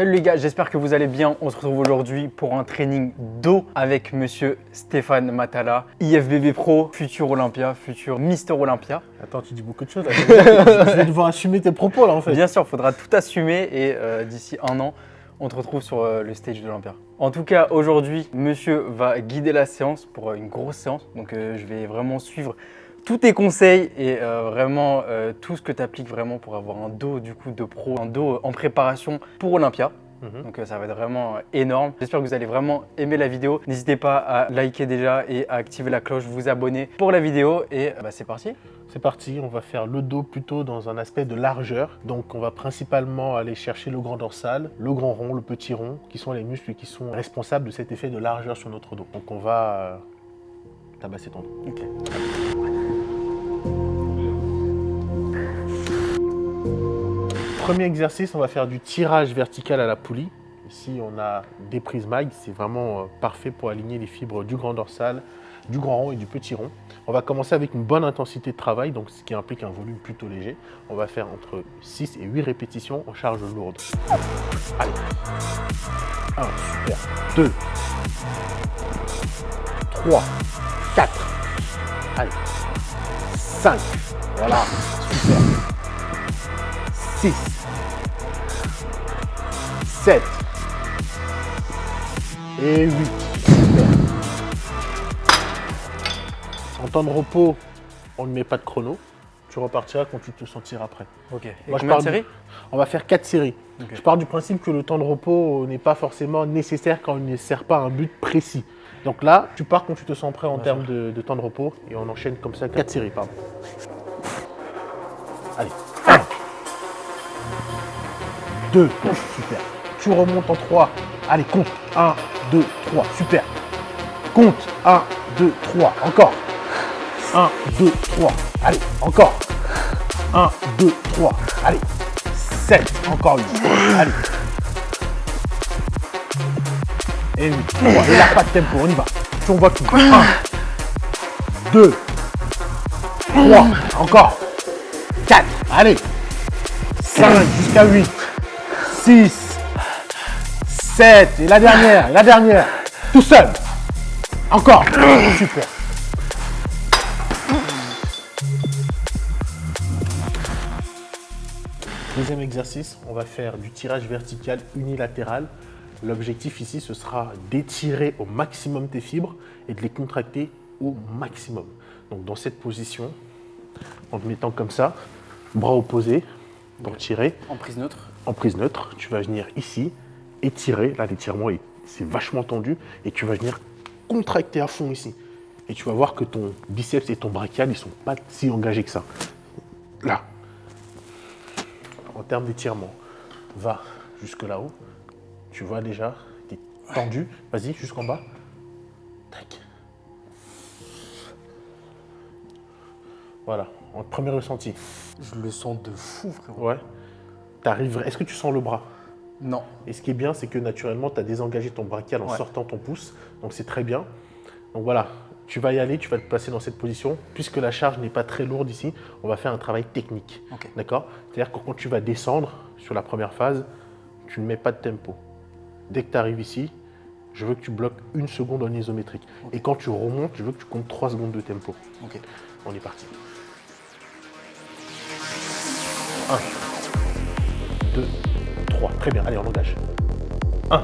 Salut les gars, j'espère que vous allez bien. On se retrouve aujourd'hui pour un training dos avec monsieur Stéphane Matala, IFBB Pro, futur Olympia, futur Mister Olympia. Attends, tu dis beaucoup de choses là. Je vais devoir assumer tes propos là en fait. Bien sûr, il faudra tout assumer et d'ici un an, on te retrouve sur le stage de l'Olympia. En tout cas, aujourd'hui, monsieur va guider la séance pour une grosse séance. Donc je vais vraiment suivre tous tes conseils et vraiment tout ce que tu appliques vraiment pour avoir un dos du coup de pro, un dos en préparation pour Olympia. Donc ça va être vraiment énorme. J'espère que vous allez vraiment aimer la vidéo. N'hésitez pas à liker déjà et à activer la cloche, vous abonner pour la vidéo et c'est parti. C'est parti, on va faire le dos plutôt dans un aspect de largeur. Donc on va principalement aller chercher le grand dorsal, le grand rond, le petit rond, qui sont les muscles qui sont responsables de cet effet de largeur sur notre dos. Donc on va tabasser ton dos. Ok. Premier exercice, on va faire du tirage vertical à la poulie. Ici, on a des prises mag, c'est vraiment parfait pour aligner les fibres du grand dorsal, du grand rond et du petit rond. On va commencer avec une bonne intensité de travail, donc ce qui implique un volume plutôt léger. On va faire entre 6 et 8 répétitions en charge lourde. Allez. 1, super. 2, 3, 4. Allez. 5. Voilà, super. 6, 7 et 8. Super. En temps de repos, on ne met pas de chrono. Tu repartiras quand tu te sentiras prêt. Ok. Et Moi, combien de séries? On va faire 4 séries. Okay. Je pars du principe que le temps de repos n'est pas forcément nécessaire quand il ne sert pas à un but précis. Donc là, tu pars quand tu te sens prêt en termes de temps de repos et on enchaîne comme ça 4 séries. Pardon. Allez. 1, 2, super. Tu remontes en 3. Allez, compte. 1, 2, 3, super. Compte. 1, 2, 3, encore. 1, 2, 3, allez, encore. 1, 2, 3, allez. 7, encore une. Allez. Et 8, 3, et là, pas de tempo, on y va. On voit tout. 1, 2, 3, encore. 4, allez. 5 jusqu'à 8. 6, 7, et la dernière, tout seul. Encore, super. Deuxième exercice, on va faire du tirage vertical unilatéral. L'objectif ici, ce sera d'étirer au maximum tes fibres et de les contracter au maximum. Donc dans cette position, en te mettant comme ça, bras opposés pour tirer. En prise neutre. En prise neutre, tu vas venir ici, étirer. Là, l'étirement, c'est vachement tendu. Et tu vas venir contracter à fond ici. Et tu vas voir que ton biceps et ton brachial, ils ne sont pas si engagés que ça. Là. En termes d'étirement, va jusque là-haut. Tu vois déjà, tu es tendu. Vas-y, jusqu'en bas. Tac. Voilà, en premier ressenti. Je le sens de fou, frérot. Ouais. Est-ce que tu sens le bras? Non. Et ce qui est bien, c'est que naturellement, tu as désengagé ton brachial en sortant ton pouce. Donc, c'est très bien. Donc, voilà, tu vas y aller, tu vas te placer dans cette position. Puisque la charge n'est pas très lourde ici, on va faire un travail technique. Okay. D'accord? C'est-à-dire que quand tu vas descendre sur la première phase, tu ne mets pas de tempo. Dès que tu arrives ici, je veux que tu bloques 1 seconde en isométrique. Okay. Et quand tu remontes, je veux que tu comptes 3 secondes de tempo. Okay. On est parti. 1, 2, 3. Très bien. Allez, on engage. 1,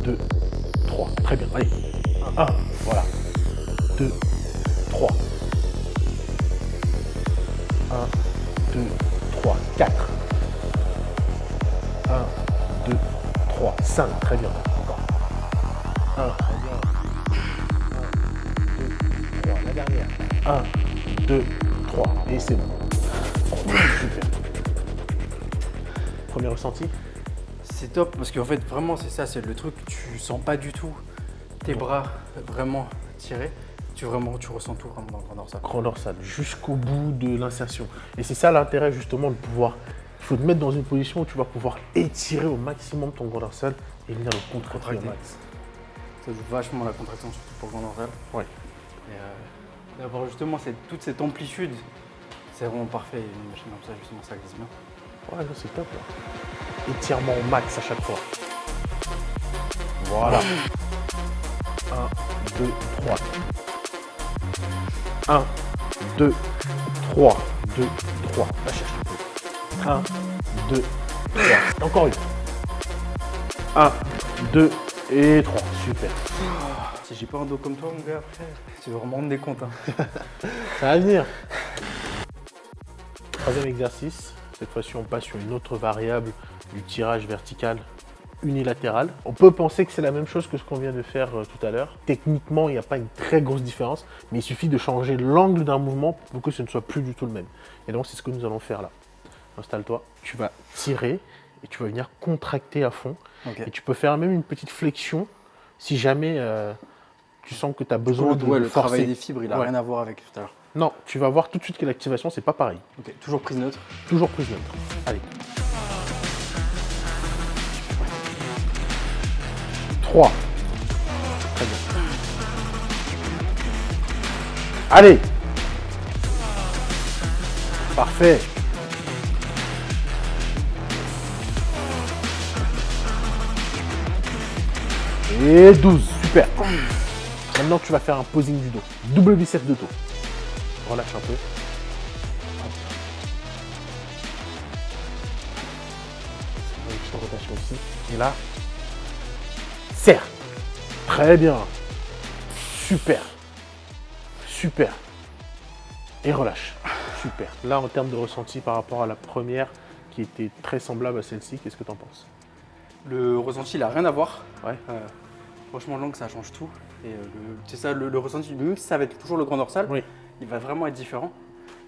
2, 3. Très bien. Allez. 1, voilà. 2, 3. 1, 2, 3, 4. 1, 2, 3, 5. Très bien. Encore. 1, très bien. 1, 2, 3. La dernière. 1, 2, 3. Et c'est bon. Super. Premier ressenti? C'est top parce qu'en fait vraiment c'est ça, c'est le truc, tu sens pas du tout tes bras vraiment tirés, tu ressens tout vraiment dans le grand dorsal. Grand dorsal, jusqu'au bout de l'insertion. Et c'est ça l'intérêt justement de pouvoir, il faut te mettre dans une position où tu vas pouvoir étirer au maximum ton grand dorsal et venir le contracter au max. Ça joue vachement la contraction surtout pour le grand dorsal. Ouais. Et d'avoir justement toute cette amplitude, c'est vraiment parfait, une machine comme ça justement ça glisse bien. Ouais, non, c'est top là. Étirement au max à chaque fois. Voilà. 1, 2, 3. 1, 2, 3. 2, 3. Va chercher un peu. 1, 2, 3. Encore une. 1, 2 et 3. Super. Si j'ai pas un dos comme toi, mon gars, après, tu vas me rendre des comptes. Hein. Ça va venir. Troisième exercice. Cette fois-ci, on passe sur une autre variable du tirage vertical unilatéral. On peut penser que c'est la même chose que ce qu'on vient de faire tout à l'heure. Techniquement, il n'y a pas une très grosse différence, mais il suffit de changer l'angle d'un mouvement pour que ce ne soit plus du tout le même. Et donc, c'est ce que nous allons faire là. Installe-toi. Tu vas tirer et tu vas venir contracter à fond. Okay. Et tu peux faire même une petite flexion si jamais tu sens que tu as besoin de le forcer. Travail des fibres, il n'a rien à voir avec tout à l'heure. Non, tu vas voir tout de suite que l'activation, c'est pas pareil. Ok, toujours prise neutre. Toujours prise neutre. Allez. 3. Très bien. Allez. Parfait. Et 12. Super. Maintenant, tu vas faire un posing du dos. Double biceps de dos. Relâche un peu. Une petite rotation ici. Et là, serre. Très bien. Super. Super. Et relâche. Super. Là, en termes de ressenti par rapport à la première, qui était très semblable à celle-ci, qu'est-ce que tu en penses? Le ressenti, il n'a rien à voir. Ouais. Franchement, l'angle, ça change tout. Et c'est ça, le ressenti, même si ça va être toujours le grand dorsal, Oui. il va vraiment être différent.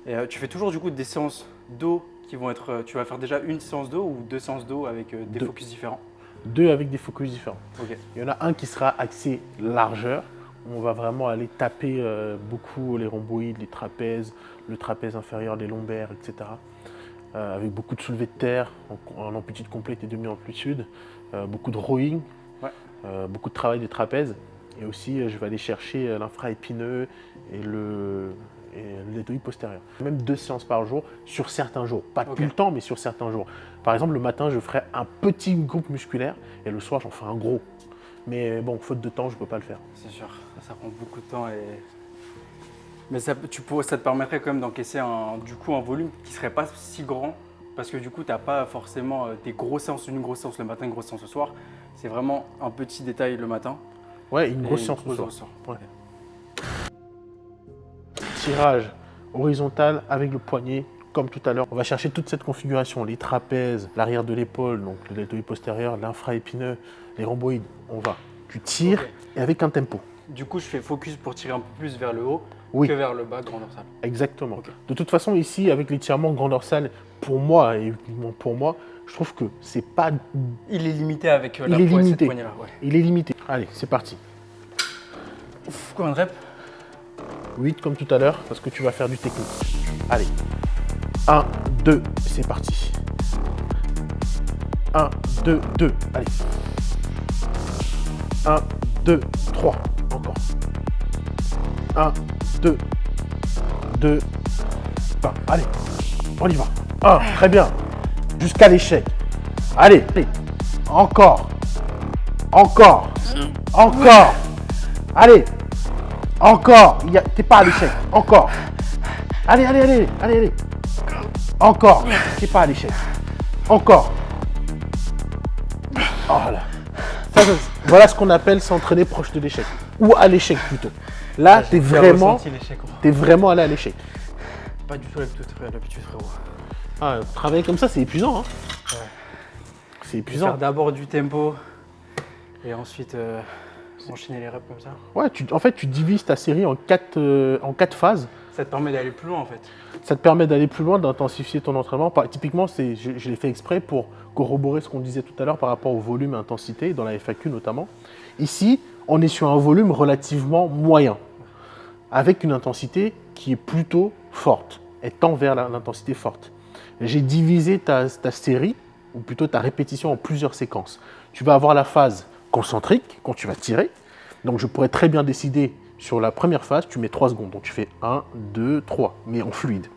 Et tu fais toujours du coup des séances dos qui vont être. Tu vas faire déjà une séance dos ou deux séances dos avec des focus différents. Deux avec des focus différents. Okay. Il y en a un qui sera axé largeur. On va vraiment aller taper beaucoup les rhomboïdes, les trapèzes, le trapèze inférieur, les lombaires, etc. Avec beaucoup de soulevés de terre en amplitude complète et demi-amplitude, beaucoup de rowing, ouais. Beaucoup de travail des trapèzes. Et aussi, je vais aller chercher l'infraépineux et le deltoïde postérieur. Même 2 séances par jour sur certains jours. Pas tout le temps, mais sur certains jours. Par exemple, le matin, je ferai un petit groupe musculaire et le soir, j'en ferai un gros. Mais bon, faute de temps, je ne peux pas le faire. C'est sûr, ça prend beaucoup de temps. Mais ça te permettrait quand même d'encaisser un volume qui ne serait pas si grand. Parce que du coup, tu n'as pas forcément des grosses séances, une grosse séance le matin, une grosse séance le soir. C'est vraiment un petit détail le matin. Ouais, une grosse séance le soir. Ouais. Tirage horizontal avec le poignet, comme tout à l'heure. On va chercher toute cette configuration, les trapèzes, l'arrière de l'épaule, donc le deltoïde postérieur, l'infraépineux, les rhomboïdes. Tu tires et avec un tempo. Du coup, je fais focus pour tirer un peu plus vers le haut que vers le bas, grand dorsal. Exactement. De toute façon, ici, avec l'étirement grand dorsal, pour moi, et uniquement pour moi, je trouve que c'est pas... Il est limité avec la poignée-là. Ouais. Il est limité. Allez, c'est parti. Combien de reps? 8 comme tout à l'heure, parce que tu vas faire du technique. Allez. 1, 2, c'est parti. 1, 2, 2. Allez. 1, 2, 3. Encore. 1, 2, 2, 1. Allez, on y va. 1, très bien. Jusqu'à l'échec. Allez, allez. Encore. Encore. Encore. Allez. Encore. T'es pas à l'échec. Encore. Allez, allez, allez, allez, allez. Encore. T'es pas à l'échec. Encore. Voilà. Voilà ce qu'on appelle s'entraîner proche de l'échec. Ou à l'échec plutôt. Là, t'es vraiment allé à l'échec. Pas du tout l'habitude, frérot. Ah, travailler comme ça, c'est épuisant. Hein. Ouais. C'est épuisant. Faire d'abord du tempo et ensuite enchaîner les reps comme ça. Ouais, en fait, tu divises ta série en 4 phases. Ça te permet d'aller plus loin en fait. Ça te permet d'aller plus loin, d'intensifier ton entraînement. Typiquement, je l'ai fait exprès pour corroborer ce qu'on disait tout à l'heure par rapport au volume et intensité, dans la FAQ notamment. Ici, on est sur un volume relativement moyen, avec une intensité qui est plutôt forte, et tend vers l'intensité forte. J'ai divisé ta série, ou plutôt ta répétition en plusieurs séquences. Tu vas avoir la phase concentrique, quand tu vas tirer. Donc je pourrais très bien décider, sur la première phase, tu mets 3 secondes. Donc tu fais 1, 2, 3, mais en fluide.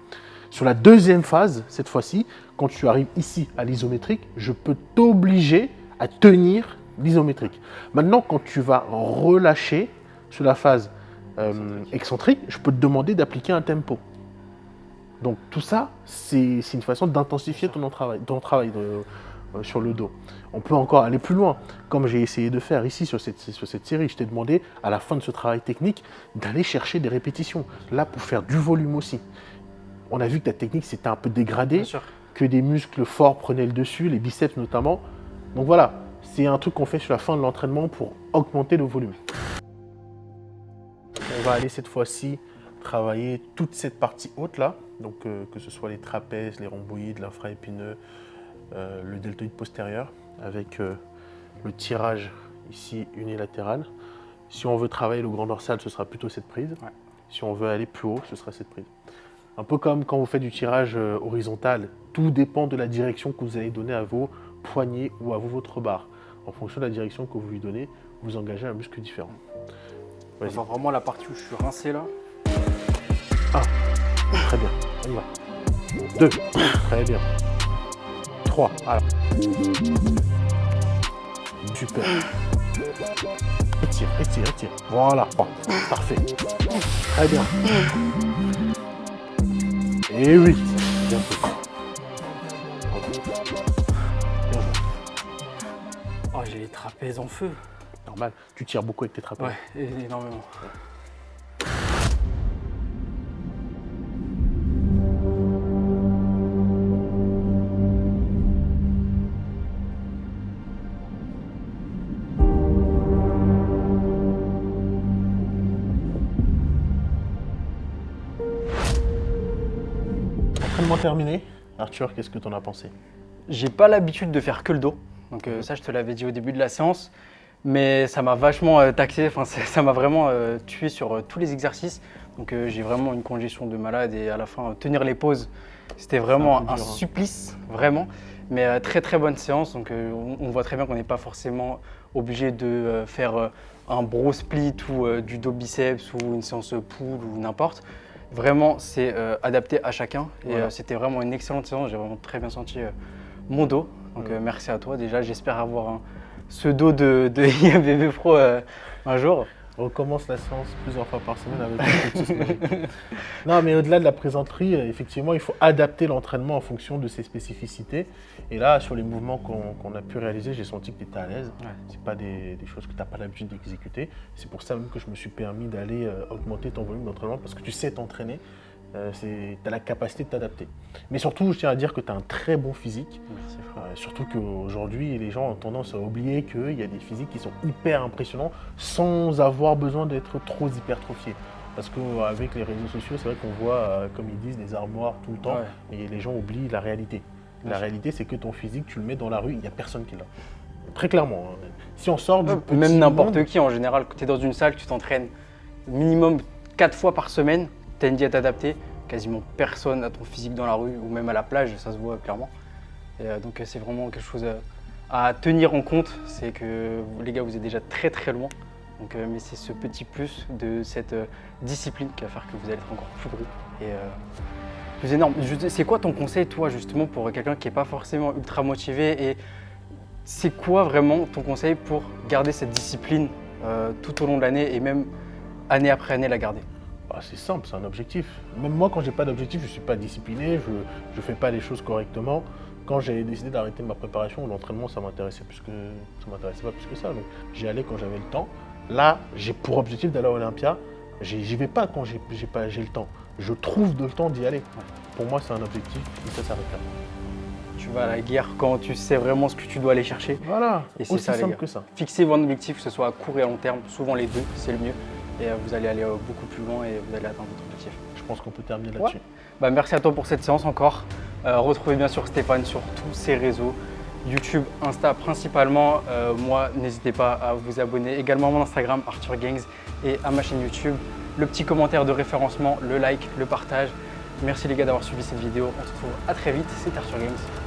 Sur la deuxième phase, cette fois-ci, quand tu arrives ici à l'isométrique, je peux t'obliger à tenir l'isométrique. Maintenant, quand tu vas relâcher sur la phase excentrique, je peux te demander d'appliquer un tempo. Donc tout ça, c'est une façon d'intensifier ton travail sur le dos. On peut encore aller plus loin, comme j'ai essayé de faire ici sur cette série. Je t'ai demandé, à la fin de ce travail technique, d'aller chercher des répétitions, là pour faire du volume aussi. On a vu que ta technique s'était un peu dégradée, que des muscles forts prenaient le dessus, les biceps notamment. Donc voilà, c'est un truc qu'on fait sur la fin de l'entraînement pour augmenter le volume. On va aller cette fois-ci travailler toute cette partie haute là, donc que ce soit les trapèzes, les rhomboïdes, l'infraépineux, le deltoïde postérieur, avec le tirage ici unilatéral. Si on veut travailler le grand dorsal, ce sera plutôt cette prise. Ouais. Si on veut aller plus haut, ce sera cette prise. Un peu comme quand vous faites du tirage horizontal, tout dépend de la direction que vous allez donner à vos poignets ou à votre barre. En fonction de la direction que vous lui donnez, vous engagez un muscle différent. On va vraiment la partie où je suis rincé là. 1, très bien, on y va. 2, très bien. 3, alors. Super. Étire, étire, étire. Voilà, parfait. Très bien. Et 8. Bien fait. Bien joué. Oh, j'ai les trapèzes en feu. Normal, tu tires beaucoup avec tes trapèzes. Ouais, énormément. Entraînement terminé. Arthur, qu'est-ce que tu en as pensé? J'ai pas l'habitude de faire que le dos. Donc ça, je te l'avais dit au début de la séance. Mais ça m'a vachement taxé, enfin, ça m'a vraiment tué sur tous les exercices. Donc j'ai vraiment une congestion de malade et à la fin, tenir les pauses, c'était vraiment un supplice, vraiment. Mais très très bonne séance, donc on voit très bien qu'on n'est pas forcément obligé de faire un bro split ou du dos biceps ou une séance pull ou n'importe. Vraiment, c'est adapté à chacun et voilà. C'était vraiment une excellente séance, j'ai vraiment très bien senti mon dos. Donc merci à toi déjà, j'espère avoir ce dos de IFBB Pro un jour. On recommence la séance plusieurs fois par semaine avec un petit magique. Non, mais au-delà de la plaisanterie, effectivement, il faut adapter l'entraînement en fonction de ses spécificités. Et là, sur les mouvements qu'on a pu réaliser, j'ai senti que tu étais à l'aise. Ouais. Ce n'est pas des choses que tu n'as pas l'habitude d'exécuter. C'est pour ça même que je me suis permis d'aller augmenter ton volume d'entraînement parce que tu sais t'entraîner. Tu as la capacité de t'adapter. Mais surtout, je tiens à dire que tu as un très bon physique. Surtout qu'aujourd'hui, les gens ont tendance à oublier qu'il y a des physiques qui sont hyper impressionnants sans avoir besoin d'être trop hypertrophiés. Parce qu'avec les réseaux sociaux, c'est vrai qu'on voit, comme ils disent, des armoires tout le temps, et les gens oublient la réalité. La réalité, c'est que ton physique, tu le mets dans la rue, il n'y a personne qui l'a. Très clairement. Hein. Si on sort du petit même n'importe monde, qui, en général, quand tu es dans une salle, tu t'entraînes minimum 4 fois par semaine, tu as une diète adaptée, quasiment personne n'a ton physique dans la rue ou même à la plage, ça se voit clairement. Et donc c'est vraiment quelque chose à tenir en compte, c'est que les gars, vous êtes déjà très très loin. Donc, mais c'est ce petit plus de cette discipline qui va faire que vous allez être encore plus gros et plus énorme. C'est quoi ton conseil, toi, justement, pour quelqu'un qui n'est pas forcément ultra motivé, et c'est quoi vraiment ton conseil pour garder cette discipline tout au long de l'année et même année après année la garder? C'est simple, c'est un objectif. Même moi, quand j'ai pas d'objectif, je suis pas discipliné, je fais pas les choses correctement. Quand j'ai décidé d'arrêter ma préparation, l'entraînement, ça m'intéressait pas plus que ça. Donc j'y allais quand j'avais le temps. Là, j'ai pour objectif d'aller à Olympia. J'y vais pas quand j'ai le temps. Je trouve le temps d'y aller. Pour moi, c'est un objectif et ça s'arrête là. Tu vas à la guerre quand tu sais vraiment ce que tu dois aller chercher. Voilà, et c'est ça, simple que ça. Fixez votre objectif, que ce soit à court et à long terme, souvent les deux, c'est le mieux. Et vous allez aller beaucoup plus loin et vous allez atteindre votre objectif. Je pense qu'on peut terminer là-dessus. Merci à toi pour cette séance encore. Retrouvez bien sûr Stéphane sur tous ses réseaux, YouTube, Insta principalement. Moi, n'hésitez pas à vous abonner également à mon Instagram, Arthur Gangs, et à ma chaîne YouTube. Le petit commentaire de référencement, le like, le partage. Merci les gars d'avoir suivi cette vidéo. On se retrouve à très vite. C'est Arthur Gangs.